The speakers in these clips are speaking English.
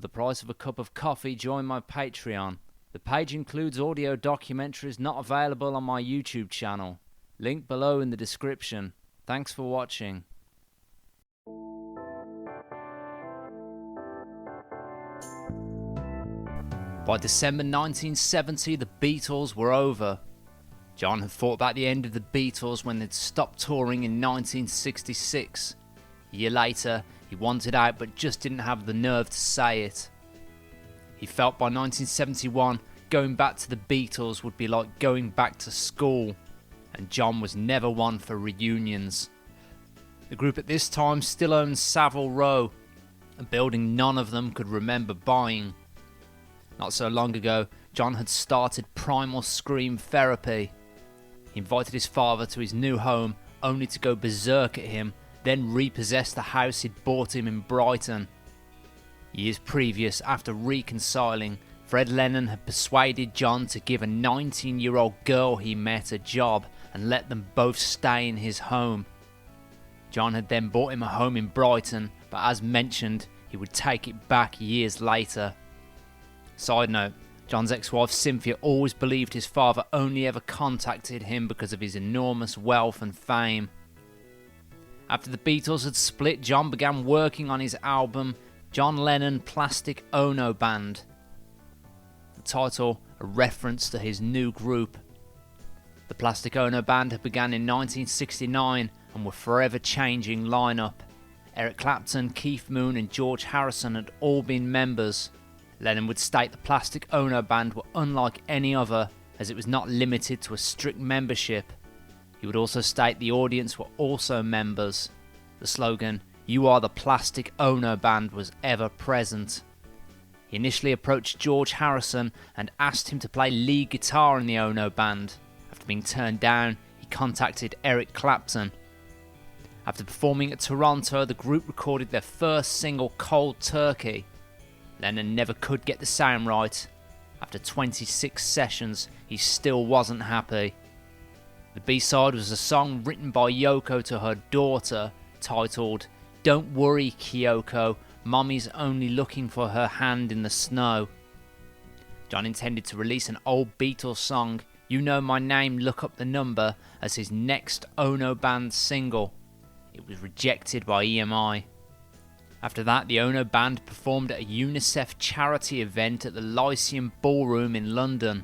For the price of a cup of coffee, join my Patreon. The page includes audio documentaries not available on my YouTube channel. Link below in the description. Thanks for watching. By December 1970, the Beatles were over. John had thought about the end of the Beatles when they'd stopped touring in 1966. A year later, he wanted out but just didn't have the nerve to say it. He felt by 1971, going back to the Beatles would be like going back to school, and John was never one for reunions. The group at this time still owned Savile Row, a building none of them could remember buying. Not so long ago, John had started Primal Scream therapy. He invited his father to his new home, only to go berserk at him, then repossess the house he'd bought him in Brighton. Years previous, after reconciling, Fred Lennon had persuaded John to give a 19-year-old girl he met a job and let them both stay in his home. John had then bought him a home in Brighton, but as mentioned, he would take it back years later. Side note, John's ex-wife Cynthia always believed his father only ever contacted him because of his enormous wealth and fame. After the Beatles had split, John began working on his album John Lennon Plastic Ono Band. The title, a reference to his new group. The Plastic Ono Band had begun in 1969 and were forever changing lineup. Eric Clapton, Keith Moon and George Harrison had all been members. Lennon would state the Plastic Ono Band were unlike any other, as it was not limited to a strict membership. He would also state the audience were also members. The slogan, "You are the Plastic Ono Band," was ever present. He initially approached George Harrison and asked him to play lead guitar in the Ono Band. After being turned down, he contacted Eric Clapton. After performing at Toronto, the group recorded their first single, Cold Turkey. Lennon never could get the sound right. After 26 sessions, he still wasn't happy. The B-side was a song written by Yoko to her daughter, titled "Don't Worry, Kyoko, Mommy's Only Looking for Her Hand in the Snow." John intended to release an old Beatles song, "You Know My Name, Look Up the Number," as his next Ono Band single. It was rejected by EMI. After that, the Ono Band performed at a UNICEF charity event at the Lyceum Ballroom in London.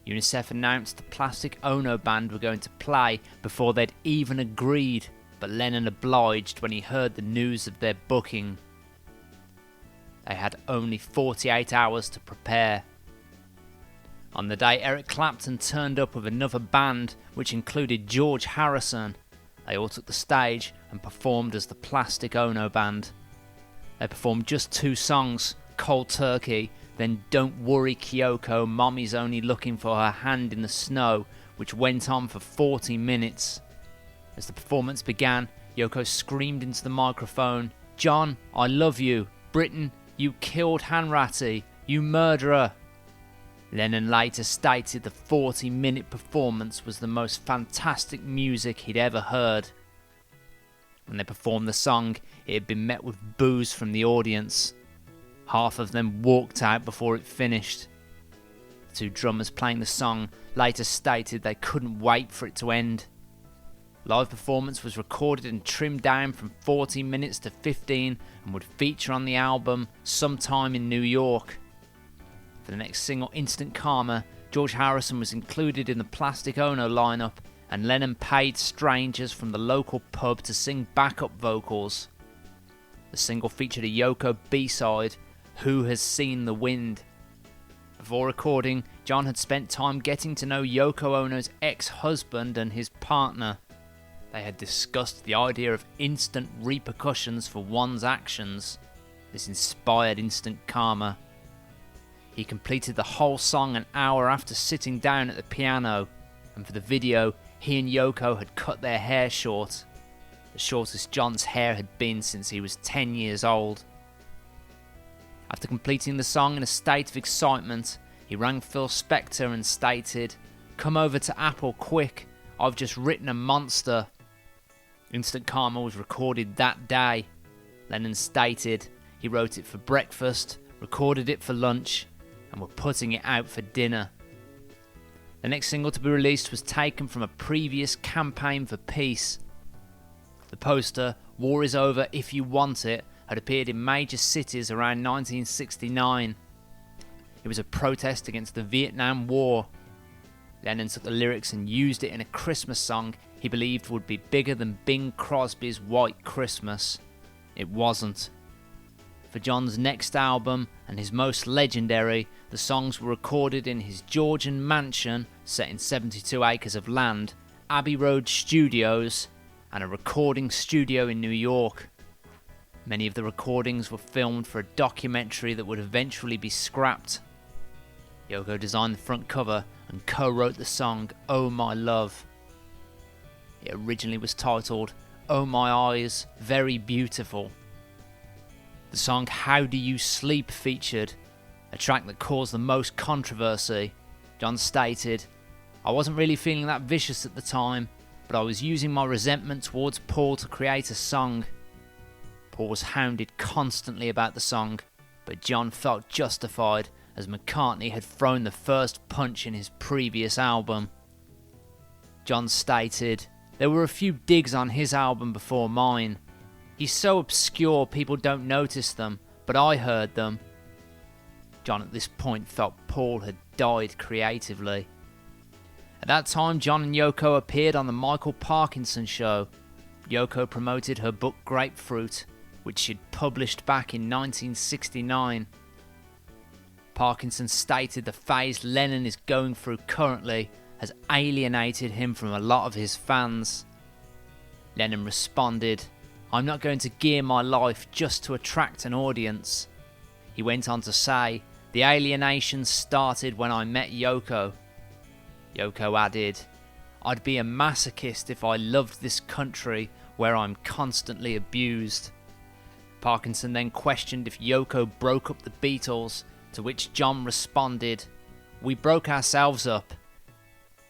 UNICEF announced the Plastic Ono Band were going to play before they'd even agreed, but Lennon obliged when he heard the news of their booking. They had only 48 hours to prepare. On the day, Eric Clapton turned up with another band, which included George Harrison. They all took the stage and performed as the Plastic Ono Band. They performed just two songs, Cold Turkey, then Don't Worry Kyoko, Mommy's Only Looking for Her Hand in the Snow, which went on for 40 minutes. As the performance began, Yoko screamed into the microphone, "John, I love you. Britain, you killed Hanratty. You murderer." Lennon later stated the 40-minute performance was the most fantastic music he'd ever heard. When they performed the song, it had been met with boos from the audience. Half of them walked out before it finished. The two drummers playing the song later stated they couldn't wait for it to end. Live performance was recorded and trimmed down from 40 minutes to 15 and would feature on the album sometime in New York. For the next single, Instant Karma, George Harrison was included in the Plastic Ono lineup, and Lennon paid strangers from the local pub to sing backup vocals. The single featured a Yoko B-side, "Who Has Seen the Wind?" Before recording, John had spent time getting to know Yoko Ono's ex-husband and his partner. They had discussed the idea of instant repercussions for one's actions. This inspired Instant Karma. He completed the whole song an hour after sitting down at the piano, and for the video, he and Yoko had cut their hair short, the shortest John's hair had been since he was 10 years old. After completing the song in a state of excitement, he rang Phil Spector and stated, "Come over to Apple quick, I've just written a monster." Instant Karma was recorded that day. Lennon stated, he wrote it for breakfast, recorded it for lunch, and were putting it out for dinner. The next single to be released was taken from a previous campaign for peace. The poster, "War is over if you want it," had appeared in major cities around 1969. It was a protest against the Vietnam War. Lennon took the lyrics and used it in a Christmas song he believed would be bigger than Bing Crosby's White Christmas. It wasn't. For John's next album, and his most legendary, the songs were recorded in his Georgian mansion set in 72 acres of land, Abbey Road Studios, and a recording studio in New York. Many of the recordings were filmed for a documentary that would eventually be scrapped. Yoko designed the front cover and co-wrote the song "Oh My Love." It originally was titled "Oh My Eyes, Very Beautiful." The song "How Do You Sleep" featured, a track that caused the most controversy. John stated, "I wasn't really feeling that vicious at the time, but I was using my resentment towards Paul to create a song." Paul was hounded constantly about the song, but John felt justified as McCartney had thrown the first punch in his previous album. John stated, "There were a few digs on his album before mine. He's so obscure people don't notice them, but I heard them." John at this point felt Paul had died creatively. At that time, John and Yoko appeared on the Michael Parkinson Show. Yoko promoted her book Grapefruit, which she'd published back in 1969. Parkinson stated the phase Lennon is going through currently has alienated him from a lot of his fans. Lennon responded, "I'm not going to gear my life just to attract an audience." He went on to say, "The alienation started when I met Yoko." Yoko added, "I'd be a masochist if I loved this country where I'm constantly abused." Parkinson then questioned if Yoko broke up the Beatles, to which John responded, "We broke ourselves up."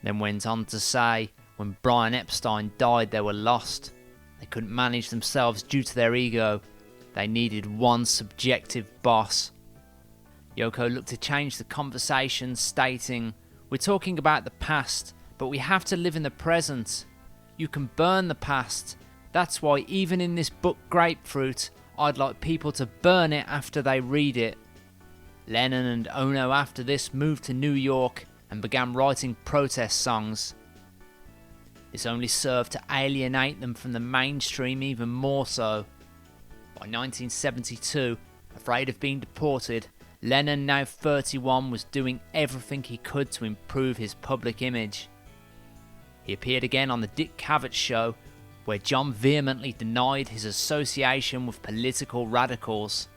Then went on to say, when Brian Epstein died they were lost. They couldn't manage themselves due to their ego. They needed one subjective boss. Yoko looked to change the conversation, stating, "We're talking about the past, but we have to live in the present. You can burn the past. That's why even in this book Grapefruit, I'd like people to burn it after they read it." Lennon and Ono after this moved to New York and began writing protest songs. This only served to alienate them from the mainstream even more so. By 1972, afraid of being deported, Lennon, now 31, was doing everything he could to improve his public image. He appeared again on the Dick Cavett Show, where John vehemently denied his association with political radicals.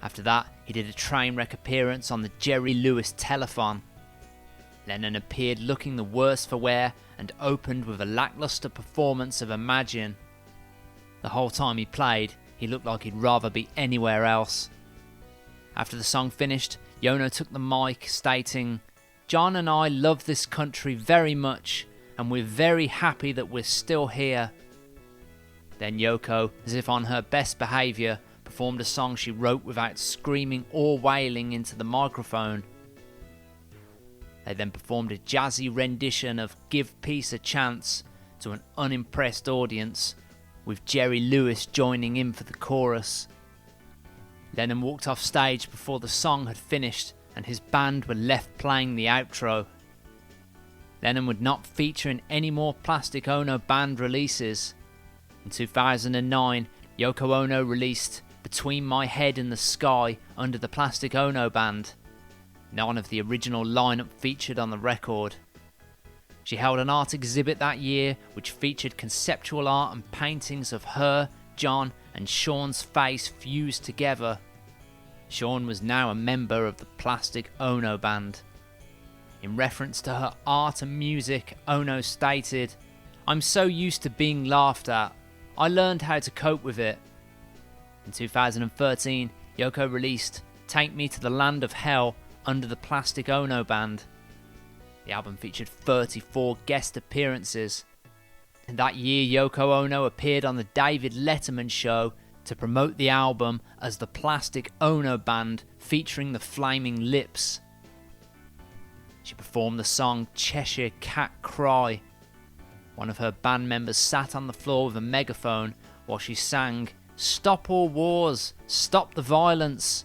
After that, he did a train wreck appearance on the Jerry Lewis Telethon. Lennon appeared looking the worse for wear and opened with a lackluster performance of Imagine. The whole time he played, he looked like he'd rather be anywhere else. After the song finished, Ono took the mic, stating, "John and I love this country very much, and we're very happy that we're still here." Then Yoko, as if on her best behaviour, performed a song she wrote without screaming or wailing into the microphone. They then performed a jazzy rendition of "Give Peace a Chance" to an unimpressed audience, with Jerry Lewis joining in for the chorus. Lennon walked off stage before the song had finished and his band were left playing the outro. Lennon would not feature in any more Plastic Ono Band releases. In 2009, Yoko Ono released "Between My Head and the Sky" under the Plastic Ono Band. None of the original lineup featured on the record. She held an art exhibit that year which featured conceptual art and paintings of her, John and Sean's face fused together. Sean was now a member of the Plastic Ono Band. In reference to her art and music, Ono stated, "I'm so used to being laughed at. I learned how to cope with it." In 2013, Yoko released "Take Me to the Land of Hell" under the Plastic Ono Band. The album featured 34 guest appearances. In that year, Yoko Ono appeared on the David Letterman Show, to promote the album as the Plastic Ono Band featuring the Flaming Lips. She performed the song Cheshire Cat Cry. One of her band members sat on the floor with a megaphone while she sang, "Stop all wars, stop the violence."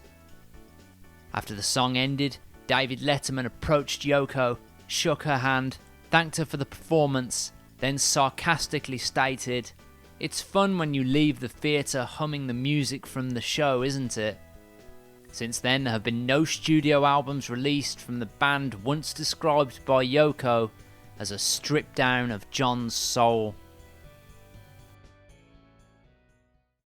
After the song ended, David Letterman approached Yoko, shook her hand, thanked her for the performance, then sarcastically stated, "It's fun when you leave the theatre humming the music from the show, isn't it?" Since then, there have been no studio albums released from the band once described by Yoko as a strip down of John's soul.